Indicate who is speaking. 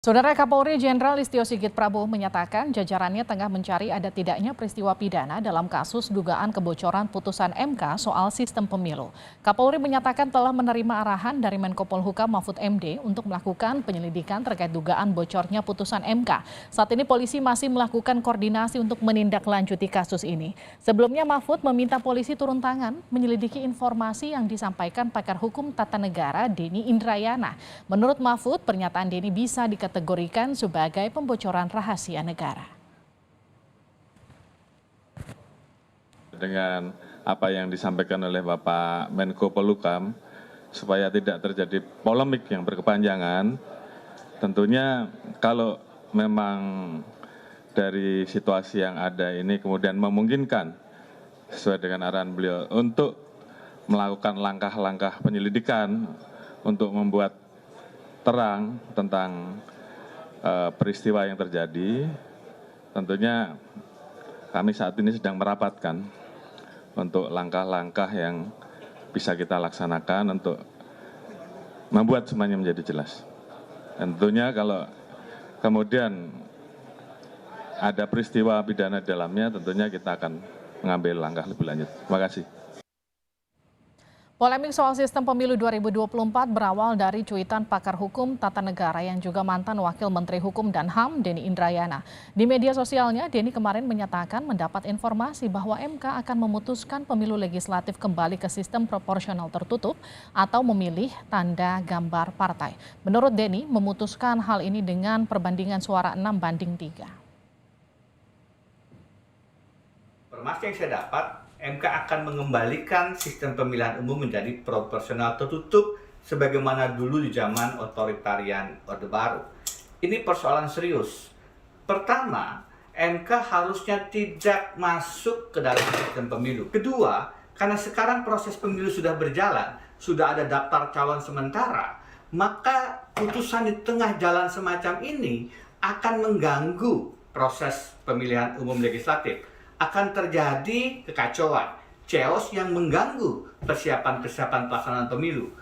Speaker 1: Saudara Kapolri Jenderal Listio Sigit Prabowo menyatakan jajarannya tengah mencari ada tidaknya peristiwa pidana dalam kasus dugaan kebocoran putusan MK soal sistem pemilu. Kapolri menyatakan telah menerima arahan dari Menko Polhukam Mahfud MD untuk melakukan penyelidikan terkait dugaan bocornya putusan MK. Saat ini polisi masih melakukan koordinasi untuk menindaklanjuti kasus ini. Sebelumnya Mahfud meminta polisi turun tangan menyelidiki informasi yang disampaikan pakar hukum tata negara Denny Indrayana. Menurut Mahfud, pernyataan Denny bisa dikategorikan sebagai pembocoran rahasia negara.
Speaker 2: Dengan apa yang disampaikan oleh Bapak Menko Polhukam, supaya tidak terjadi polemik yang berkepanjangan, tentunya kalau memang dari situasi yang ada ini kemudian memungkinkan sesuai dengan arahan beliau untuk melakukan langkah-langkah penyelidikan untuk membuat terang tentang peristiwa yang terjadi, tentunya kami saat ini sedang merapatkan untuk langkah-langkah yang bisa kita laksanakan untuk membuat semuanya menjadi jelas. Dan tentunya kalau kemudian ada peristiwa pidana di dalamnya, tentunya kita akan mengambil langkah lebih lanjut. Terima kasih.
Speaker 1: Polemik soal sistem pemilu 2024 berawal dari cuitan pakar hukum tata negara yang juga mantan Wakil Menteri Hukum dan HAM Denny Indrayana. Di media sosialnya, Denny kemarin menyatakan mendapat informasi bahwa MK akan memutuskan pemilu legislatif kembali ke sistem proporsional tertutup atau memilih tanda gambar partai. Menurut Denny, memutuskan hal ini dengan perbandingan suara 6-3.
Speaker 3: Informasi yang saya dapat, MK akan mengembalikan sistem pemilihan umum menjadi proporsional tertutup sebagaimana dulu di zaman otoritarian Orde Baru. Ini persoalan serius. Pertama, MK harusnya tidak masuk ke dalam sistem pemilu. Kedua, karena sekarang proses pemilu sudah berjalan, sudah ada daftar calon sementara, maka putusan di tengah jalan semacam ini akan mengganggu proses pemilihan umum legislatif. Akan terjadi kekacauan, chaos yang mengganggu persiapan pelaksanaan pemilu.